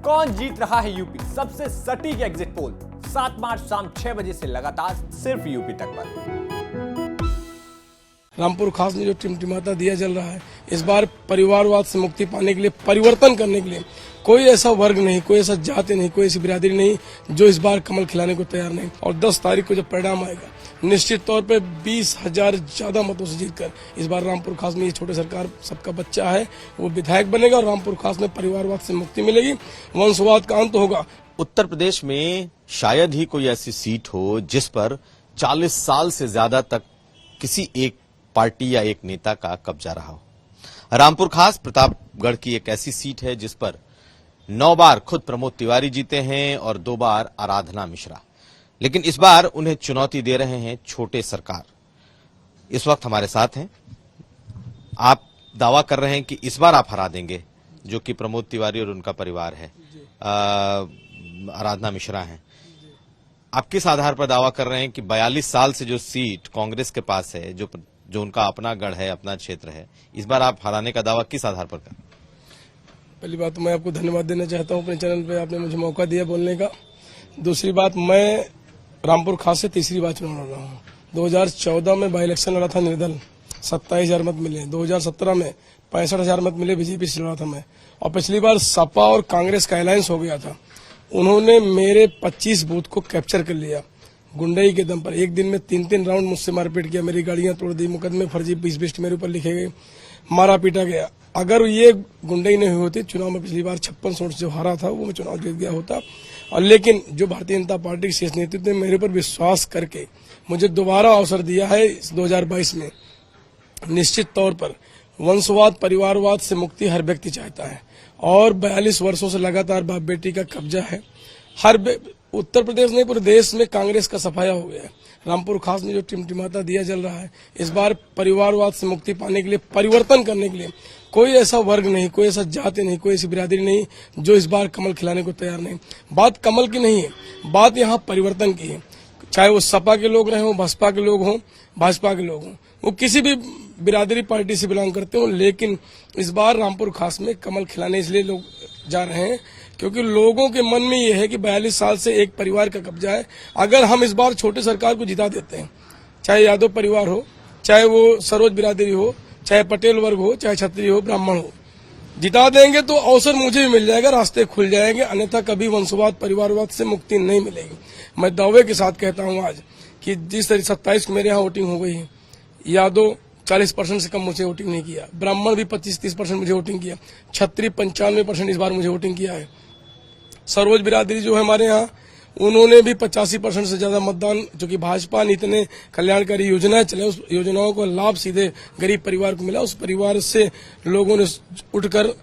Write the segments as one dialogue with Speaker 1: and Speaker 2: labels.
Speaker 1: कौन जीत रहा है यूपी, सबसे सटीक एग्जिट पोल 7 मार्च शाम 6 बजे से लगातार सिर्फ यूपी तक पर।
Speaker 2: रामपुर खास में जो टिमटिमाता दिया जल रहा है, इस बार परिवारवाद से मुक्ति पाने के लिए, परिवर्तन करने के लिए कोई ऐसा वर्ग नहीं, कोई ऐसा जाति नहीं, कोई ऐसी बिरादरी नहीं जो इस बार कमल खिलाने को तैयार नहीं। और 10 तारीख को जब परिणाम आएगा, निश्चित तौर पे 20,000 ज्यादा मतों से जीतकर इस बार रामपुर खास में ये छोटे सरकार सबका बच्चा है, वो विधायक बनेगा और रामपुर खास में परिवारवाद से मुक्ति मिलेगी, वंशवाद का अंत होगा।
Speaker 3: उत्तर प्रदेश में शायद ही कोई ऐसी सीट हो जिस पर 40 साल से ज्यादा तक किसी एक पार्टी या एक नेता का कब्जा रहा हो। रामपुर खास प्रतापगढ़ की एक ऐसी सीट है जिस पर 9 बार खुद प्रमोद तिवारी जीते हैं और 2 बार आराधना मिश्रा, लेकिन इस बार उन्हें चुनौती दे रहे हैं छोटे सरकार। इस वक्त हमारे साथ हैं, आप दावा कर रहे हैं कि इस बार आप हरा देंगे, जो कि प्रमोद तिवारी और उनका परिवार है, आराधना मिश्रा हैं। आप किस आधार पर दावा कर रहे हैं कि 42 साल से जो सीट कांग्रेस के पास है, जो उनका अपना गढ़ है, अपना क्षेत्र है, इस बार आप हराने का दावा किस आधार पर करें?
Speaker 2: पहली बात तो मैं आपको धन्यवाद देना चाहता हूं, अपने चैनल पे आपने मुझे मौका दिया बोलने का। दूसरी बात, मैं रामपुर खास से तीसरी बार चुनाव लड़ रहा हूँ। 2014 में बाई इलेक्शन लड़ा था निर्दल, 27,000 मत मिले। 2017 में 65,000 मत मिले, बीजेपी से लड़ा था मैं। और पिछली बार सपा और कांग्रेस का अलायंस हो गया था, उन्होंने मेरे 25 बूथ को कैप्चर कर लिया गुंडई के दम पर। एक दिन में 3-3 राउंड मुझसे मारपीट किया, मेरी गाड़ियां तोड़ दी, मुकदमे फर्जी 20 मेरे ऊपर लिखे गए, मारा पीटा गया। अगर ये गुंडई नहीं हुई होती, चुनाव में पिछली बार 56 वोट जो हारा था वो मैं चुनाव जीत गया होता। और लेकिन जो भारतीय जनता पार्टी के शीर्ष नेतृत्व ने मेरे ऊपर विश्वास करके मुझे दोबारा अवसर दिया है 2022 में। निश्चित तौर पर वंशवाद, परिवारवाद से मुक्ति हर व्यक्ति चाहता है और 42 वर्षों से लगातार बाप बेटी का कब्जा है। उत्तर प्रदेश नहीं, पूरे देश में कांग्रेस का सफाया हो गया है। रामपुर खास में जो टिमटिमाता दिया जल रहा है, इस बार परिवारवाद से मुक्ति पाने के लिए, परिवर्तन करने के लिए कोई ऐसा वर्ग नहीं, कोई ऐसा जाति नहीं, कोई ऐसी बिरादरी नहीं जो इस बार कमल खिलाने को तैयार नहीं। बात कमल की नहीं है, बात यहाँ परिवर्तन की है। चाहे वो सपा के लोग रहे हो, बसपा के लोग हों, भाजपा के लोग हों, वो किसी भी बिरादरी पार्टी से बिलोंग करते हो, लेकिन इस बार रामपुर खास में कमल खिलाने इसलिए लोग जा रहे हैं क्योंकि लोगों के मन में ये है कि 42 साल से एक परिवार का कब्जा है। अगर हम इस बार छोटे सरकार को जिता देते हैं, चाहे यादव परिवार हो, चाहे वो सरोज बिरादरी हो, चाहे पटेल वर्ग हो, चाहे क्षत्रिय हो, ब्राह्मण हो, जिता देंगे तो अवसर मुझे भी मिल जाएगा, रास्ते खुल जाएंगे, अन्यथा कभी वंशवाद, परिवारवाद से मुक्ति नहीं मिलेगी। मैं दावे के साथ कहता हूं आज कि जिस तरह 27 को मेरे यहाँ वोटिंग हो गई है, यादव 40% से कम मुझे वोटिंग नहीं किया, ब्राह्मण भी 25-30% मुझे वोटिंग किया, क्षत्रिय 95% इस बार मुझे वोटिंग किया है। सरोज बिरादरी जो है हमारे यहाँ, उन्होंने भी 85% से ज्यादा मतदान, जो कि भाजपा ने इतने कल्याणकारी योजनाएं चले, उस योजनाओं का लाभ सीधे गरीब परिवार को मिला। उस परिवार से लोगों ने उठकर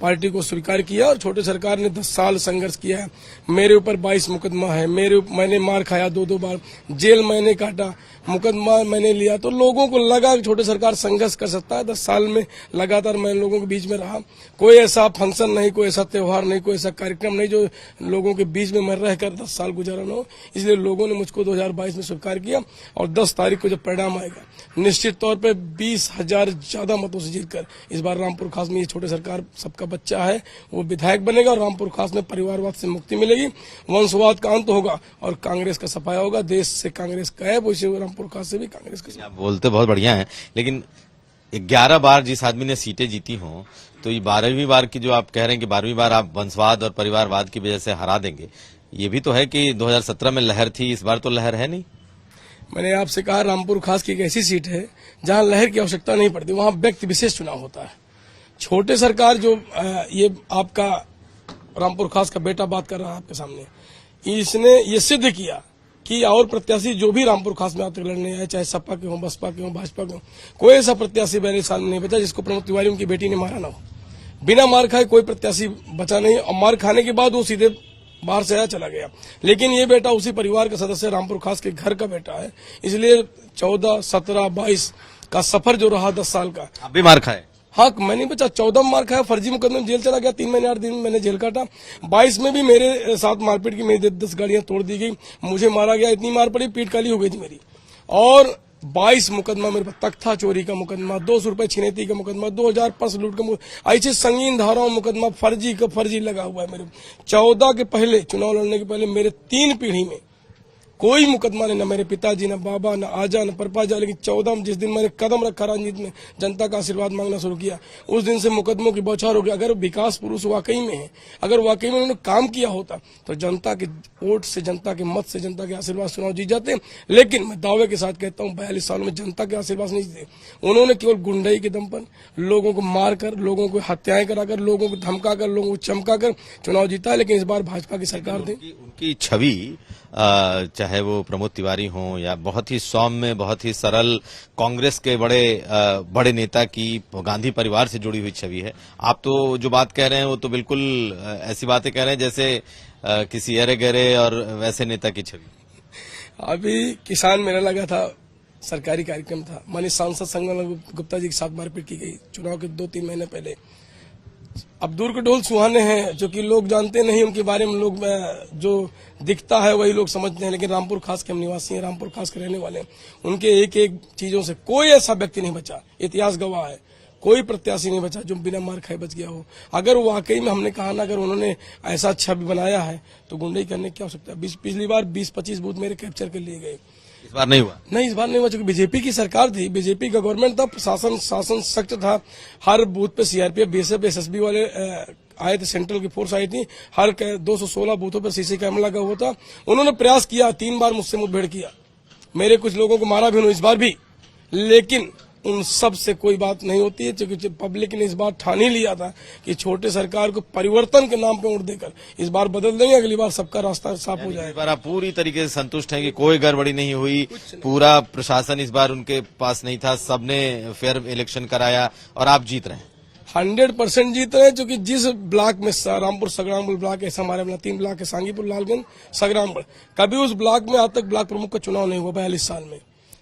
Speaker 2: पार्टी को स्वीकार किया और छोटे सरकार ने 10 साल संघर्ष किया है। मेरे ऊपर 22 मुकदमा है, मैंने मार खाया 2-2 बार, जेल मैंने काटा, मुकदमा मैंने लिया, तो लोगों को लगा कि छोटे सरकार संघर्ष कर सकता है। 10 साल में लगातार मैं लोगों के बीच में रहा। कोई ऐसा फंक्शन नहीं, कोई ऐसा त्योहार नहीं, कोई ऐसा कार्यक्रम नहीं जो लोगों के बीच में मैं रहकर 10 साल गुजारा न हो। इसलिए लोगों ने मुझको 2022 में स्वीकार किया और 10 तारीख को जब परिणाम आएगा, निश्चित तौर पर 20,000 ज्यादा मतों से जीतकर इस बार रामपुर खास में ये छोटे सरकार सबका बच्चा है, वो विधायक बनेगा और रामपुर खास में परिवारवाद से मुक्ति मिलेगी, वंशवाद का अंत होगा और कांग्रेस का सफाया होगा। देश से कांग्रेस गायब, वैसे रामपुर खास से भी कांग्रेस का।
Speaker 3: आप बोलते बहुत बढ़िया है, लेकिन 11 बार जिस आदमी ने सीटें जीती हों, तो ये 12वीं बार की जो आप कह रहे हैं कि 12वीं बार आप वंशवाद और परिवारवाद की वजह से हरा देंगे, ये भी तो है कि 2017 में लहर थी, इस बार तो लहर है नहीं।
Speaker 2: मैंने आपसे कहा रामपुर खास की एक ऐसी सीट है जहां लहर की आवश्यकता नहीं पड़ती, वहां व्यक्ति विशेष चुनाव होता है। छोटे सरकार जो ये आपका रामपुर खास का बेटा बात कर रहा है आपके सामने, इसने ये सिद्ध किया कि और प्रत्याशी जो भी रामपुर खास में आज तक लड़ने आए, चाहे सपा के हों, बसपा के हों, भाजपा के हों, कोई ऐसा प्रत्याशी 42 साल में नहीं बचा जिसको प्रमोद तिवारी उनकी बेटी ने मारा ना हो। बिना मार खाए कोई प्रत्याशी बचा नहीं, और मार खाने के बाद वो सीधे बाहर से आया चला गया। लेकिन ये बेटा उसी परिवार का सदस्य, रामपुर खास के घर का बेटा है, इसलिए 14, 17, 22 का सफर जो रहा 10 साल का।
Speaker 3: आप भी मार खाए?
Speaker 2: हाँ, मैं नहीं बचा, 14 में मार खाया, फर्जी मुकदमे में जेल चला गया, 3 महीने 8 दिन मैंने जेल काटा। 22 में भी मेरे साथ मारपीट की, मेरी 10 गाड़ियां तोड़ दी गई, मुझे मारा गया, इतनी मार पड़ी, पीठ काली हो गई थी मेरी। और 22 मुकदमा मेरे पर, तख्ता चोरी का मुकदमा, 200 रुपए छिनैती का मुकदमा, 2000 पर्स लूट का मुकदमा, ऐसे संगीन धाराओं मुकदमा फर्जी का फर्जी लगा हुआ है मेरे। 14 के पहले, चुनाव लड़ने के पहले मेरे 3 पीढ़ी में कोई मुकदमा नहीं, न मेरे पिताजी, न बाबा, न आजा, न परपाजा। लेकिन 14 में जिस दिन मैंने कदम रखा राजनीति में, जनता का आशीर्वाद मांगना शुरू किया, उस दिन से मुकदमों की बौछार हो गई। अगर विकास पुरुष वाकई में है, अगर वाकई में उन्होंने काम किया होता तो जनता के वोट से, जनता के मत से, जनता के आशीर्वाद चुनाव जीत जाते। लेकिन मैं दावे के साथ कहता हूं 42 सालों में जनता के आशीर्वाद नहीं जीते। उन्होंने केवल गुंडाई के दम पर लोगों को मारकर, लोगों को हत्याएं कराकर, लोगों को धमकाकर, लोगों को चमकाकर चुनाव जीता। लेकिन इस बार भाजपा की सरकार थी।
Speaker 3: उनकी छवि चाहे वो प्रमोद तिवारी हों या बहुत ही सौम्य, बहुत ही सरल कांग्रेस के बड़े नेता की गांधी परिवार से जुड़ी हुई छवि है। आप तो जो बात कह रहे हैं वो तो बिल्कुल ऐसी बातें कह रहे हैं जैसे किसी अरे गहरे और वैसे नेता की छवि।
Speaker 2: अभी किसान मेला लगा था, सरकारी कार्यक्रम था, माननीय सांसद संगम गुप्ता जी के साथ मारपीट की गई चुनाव के 2-3 महीने पहले। अब दूर के ढोल सुहाने हैं, जो कि लोग जानते नहीं, उनके बारे में लोग जो दिखता है वही लोग समझते हैं। लेकिन रामपुर खास के हम निवासी हैं, रामपुर खास के रहने वाले हैं। उनके एक एक चीजों से कोई ऐसा व्यक्ति नहीं बचा, इतिहास गवाह है, कोई प्रत्याशी नहीं बचा जो बिना मार खाए बच गया हो। अगर वाकई में हमने कहा ना, अगर उन्होंने ऐसा छवि बनाया है तो गुंडई करने क्या हो सकता है। पिछली बार 20-25 बूथ मेरे कैप्चर कर लिए गए।
Speaker 3: इस बार नहीं हुआ।
Speaker 2: नहीं, इस बार नहीं हुआ, क्योंकि बीजेपी की सरकार थी, बीजेपी का गवर्नमेंट था, शासन सख्त था। हर बूथ पे सीआरपीएफ, बीएसएफ, एसएसबी वाले आए थे, सेंट्रल की फोर्स आई थी। हर 216 बूथों पर सीसी कैमरा लगा हुआ था। उन्होंने प्रयास किया, 3 बार मुझसे मुठभेड़ किया, मेरे कुछ लोगों को मारा भी उन्होंने, इस बार भी। लेकिन उन सब से कोई बात नहीं होती है, क्योंकि पब्लिक ने इस बार ठान ही लिया था कि छोटे सरकार को परिवर्तन के नाम पे वोट देकर इस बार बदल देंगे, अगली बार सबका रास्ता साफ हो जाएगा।
Speaker 3: इस बार आप पूरी तरीके से संतुष्ट हैं कि कोई गड़बड़ी नहीं हुई, पूरा प्रशासन इस बार उनके पास नहीं था, सबने फेयर इलेक्शन कराया और आप जीत रहे हैं।
Speaker 2: 100% जीत रहे हैं, क्योंकि जिस ब्लॉक में रामपुर सगरामपुर ब्लॉक, ऐसा हमारे अपना 3 ब्लॉक है, सांगीपुर, लालगंज, सगरामपुर, कभी उस ब्लॉक में आज तक ब्लॉक प्रमुख का चुनाव नहीं हुआ 42 साल में।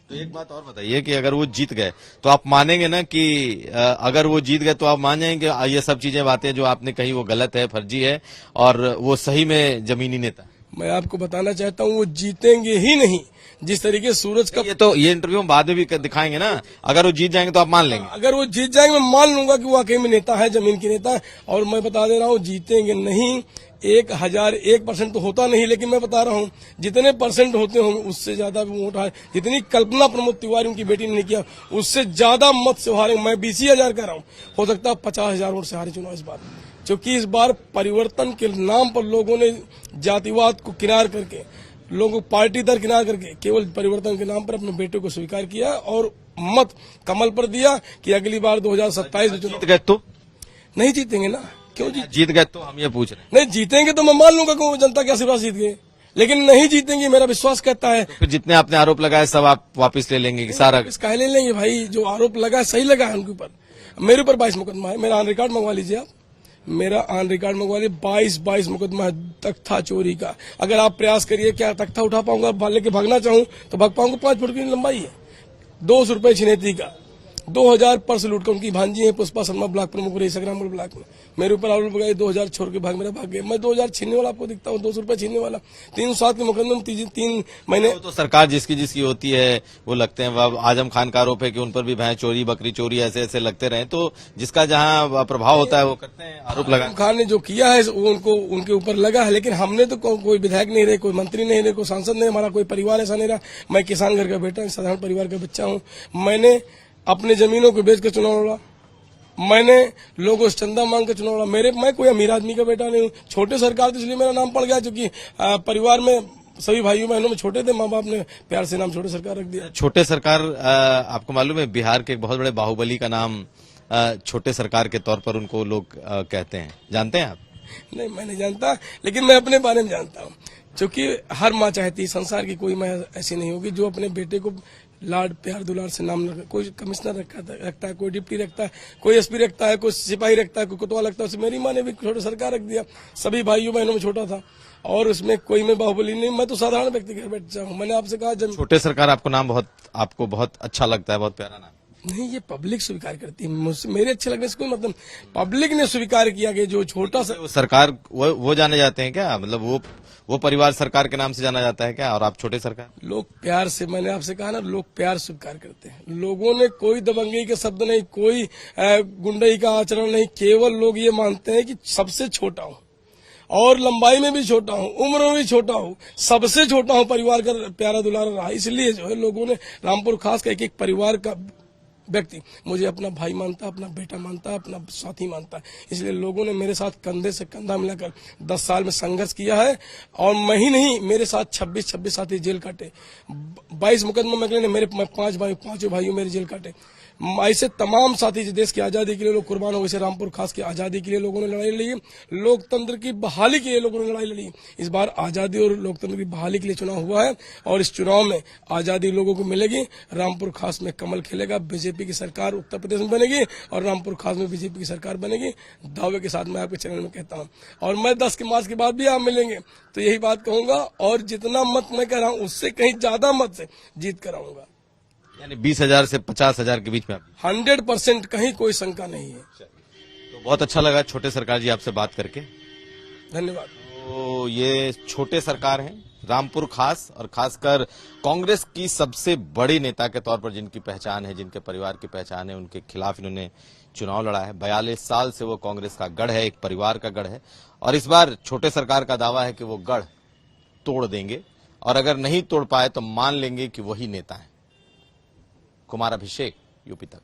Speaker 3: तो एक बात और बताइए कि अगर वो जीत गए तो आप मानेंगे ना कि अगर वो जीत गए तो आप मान जाएंगे ये सब चीजें, बातें जो आपने कही वो गलत है, फर्जी है और वो सही में जमीनी नेता।
Speaker 2: मैं आपको बताना चाहता हूं वो जीतेंगे ही नहीं। जिस तरीके सूरज का,
Speaker 3: ये इंटरव्यू हम बाद में भी दिखाएंगे ना, अगर वो जीत जाएंगे तो आप मान लेंगे।
Speaker 2: अगर वो जीत जाएंगे मैं मान लूंगा कि वो वाकई में नेता है, जमीन की नेता है। और मैं बता दे रहा हूं जीतेंगे नहीं, 1001% तो होता नहीं, लेकिन मैं बता रहा हूं जितने परसेंट होते होंगे उससे ज्यादा वोट हारे। जितनी कल्पना प्रमोद तिवारी उनकी बेटी ने नहीं किया, उससे ज्यादा मत से हारे। मैं 20,000 कह रहा हूं, हो सकता है 50,000 वोट से हारे चुनाव इस बार। क्योंकि इस बार परिवर्तन के नाम पर लोगों ने जातिवाद को किनार करके, लोगों को पार्टी दर किनार करके, केवल परिवर्तन के नाम पर अपने बेटे को स्वीकार किया और मत कमल पर दिया कि अगली बार 2027 में
Speaker 3: जीत गए तो
Speaker 2: नहीं जीतेंगे ना। क्यों
Speaker 3: जीत गए तो हम ये पूछ रहे हैं।
Speaker 2: नहीं जीतेंगे तो मैं मान लूंगा कि वो जनता के आशीर्वाद जीत गए, लेकिन नहीं जीतेंगे मेरा विश्वास कहता है।
Speaker 3: तो फिर जितने आपने आरोप लगाए सब आप वापस ले लेंगे कि सारा?
Speaker 2: कह ले लेंगे भाई, जो आरोप लगा है सही लगा है उनके ऊपर। मेरे ऊपर 22 मुकदमा है, मेरा ऑन रिकॉर्ड मंगवा लीजिए आप, मेरा ऑन रिकॉर्ड मंगवा लीजिए। 22 मुकदमा है तख्ता चोरी का। अगर आप प्रयास करिए, क्या तख्ता उठा पाऊंगा? लेके भागना चाहूं तो भाग पाऊंगा? 5 फुट की लंबाई है। 200 रुपए छिनैती का, 2000 पर्स लूट कर, उनकी भांजी है पुष्पा शर्मा, ब्लॉक प्रमुख रही सगरामपुर ब्लॉक में। मेरे ऊपर आरोप लगाए, 2000 छोड़ के भाग गए। मैं 2000 छीनने वाला आपको दिखता हूँ, 200 रुपए छीनने वाला। 307 के मुकदमे में 3 महीने।
Speaker 3: तो सरकार जिसकी होती है वो लगते हैं। आजम खान का आरोप है कि उन पर भी भैंस चोरी, बकरी चोरी ऐसे लगते रहे, तो जिसका जहां प्रभाव होता है वो करते हैं आरोप लगा।
Speaker 2: आजम खान ने जो किया है वो उनके ऊपर लगा है, लेकिन हमने तो कोई विधायक नहीं रहे, कोई मंत्री नहीं रहे, कोई सांसद नहीं, हमारा कोई परिवार ऐसा नहीं रहा। मैं किसान घर का बेटा, साधारण परिवार का बच्चा हूँ। मैंने अपने जमीनों को बेच कर चुनाव लड़ा, मैंने लोगों से चंदा मांग कर चुनाव लड़ा। मैं कोई अमीर आदमी का बेटा नहीं हूँ। छोटे सरकार, तो इसलिए मेरा नाम पड़ गया, क्योंकि परिवार में सभी भाइयों बहनों में छोटे थे, माँ बाप ने प्यार से नाम छोटे सरकार रख दिया।
Speaker 3: छोटे सरकार, आपको मालूम है बिहार के एक बहुत बड़े बाहुबली का नाम छोटे सरकार के तौर पर उनको लोग कहते हैं, जानते हैं आप?
Speaker 2: नहीं, मैं नहीं जानता, लेकिन मैं अपने बारे में जानता हूँ। क्योंकि हर माँ चाहती है संसार की कोई माँ ऐसी नहीं होगी जो अपने बेटे को लाड प्यार दुलार से नाम रखता है। कोई कमिश्नर रखता है, कोई डिप्टी रखता है, कोई एसपी रखता है, कोई सिपाही रखता है, कोई कोतवाल रखता है। मेरी माँ ने भी छोटे सरकार रख दिया, सभी भाइयों बहनों में छोटा था, और उसमें कोई मैं बाहुबली नहीं। मैं तो साधारण व्यक्ति घर बैठ जाऊँ। मैंने आपसे कहा जब
Speaker 3: छोटे सरकार आपको बहुत अच्छा लगता है, बहुत प्यारा नाम।
Speaker 2: नहीं, ये पब्लिक स्वीकार करती है, मेरे अच्छे लगने से कोई मतलब। पब्लिक ने स्वीकार किया कि जो छोटा सा
Speaker 3: सरकार वो जाने जाते हैं क्या, मतलब वो परिवार सरकार के नाम से जाना जाता है क्या, और आप छोटे सरकार?
Speaker 2: लोग प्यार से, मैंने आपसे कहा ना, लोग प्यार स्वीकार करते हैं। लोगों ने कोई दबंगई के शब्द नहीं, कोई गुंडई का आचरण नहीं, केवल लोग ये मानते हैं कि सबसे छोटा हूं और लंबाई में भी छोटा हूं, उम्र में भी छोटा हूं, सबसे छोटा हूं, परिवार का प्यारा दुलारा रहा। इसलिए जो है लोगों ने रामपुर खास का एक परिवार का व्यक्ति मुझे अपना भाई मानता, अपना बेटा मानता, अपना साथी मानता है। इसलिए लोगों ने मेरे साथ कंधे से कंधा मिलाकर 10 साल में संघर्ष किया है। और मैं ही नहीं, मेरे साथ 26 साथी जेल काटे, 22 मुकदमा में मेरे 5 भाई, 5 भाइयों मेरे जेल काटे। ऐसे तमाम साथी जो देश की आजादी के लिए लोग कुर्बान हो, वैसे रामपुर खास की आजादी के लिए लोगों ने लड़ाई लड़ी, लोकतंत्र की बहाली के लिए लोगों ने लड़ाई लड़ी। इस बार आजादी और लोकतंत्र की बहाली के लिए चुनाव हुआ है और इस चुनाव में आजादी लोगों को मिलेगी। रामपुर खास में कमल खिलेगा, बीजेपी की सरकार उत्तर प्रदेश में बनेगी और रामपुर खास में बीजेपी की सरकार बनेगी। दावे के साथ मैं आपके चैनल में कहता हूं। और मैं 10 मार्च के बाद भी आप मिलेंगे तो यही बात कहूंगा, और जितना मत मैं कह रहा हूं उससे कहीं ज्यादा मत से जीत कराऊंगा।
Speaker 3: यानी 20,000 से 50,000 के बीच में?
Speaker 2: 100%, कहीं कोई शंका नहीं है।
Speaker 3: तो बहुत अच्छा लगा छोटे सरकार जी आपसे बात करके,
Speaker 2: धन्यवाद।
Speaker 3: तो ये छोटे सरकार हैं रामपुर खास, और खासकर कांग्रेस की सबसे बड़ी नेता के तौर पर जिनकी पहचान है, जिनके परिवार की पहचान है, उनके खिलाफ इन्होंने चुनाव लड़ा है। 42 साल से वो कांग्रेस का गढ़ है, एक परिवार का गढ़ है, और इस बार छोटे सरकार का दावा है कि वो गढ़ तोड़ देंगे, और अगर नहीं तोड़ पाए तो मान लेंगे कि वही नेता है। कुमार अभिषेक, यूपी तक।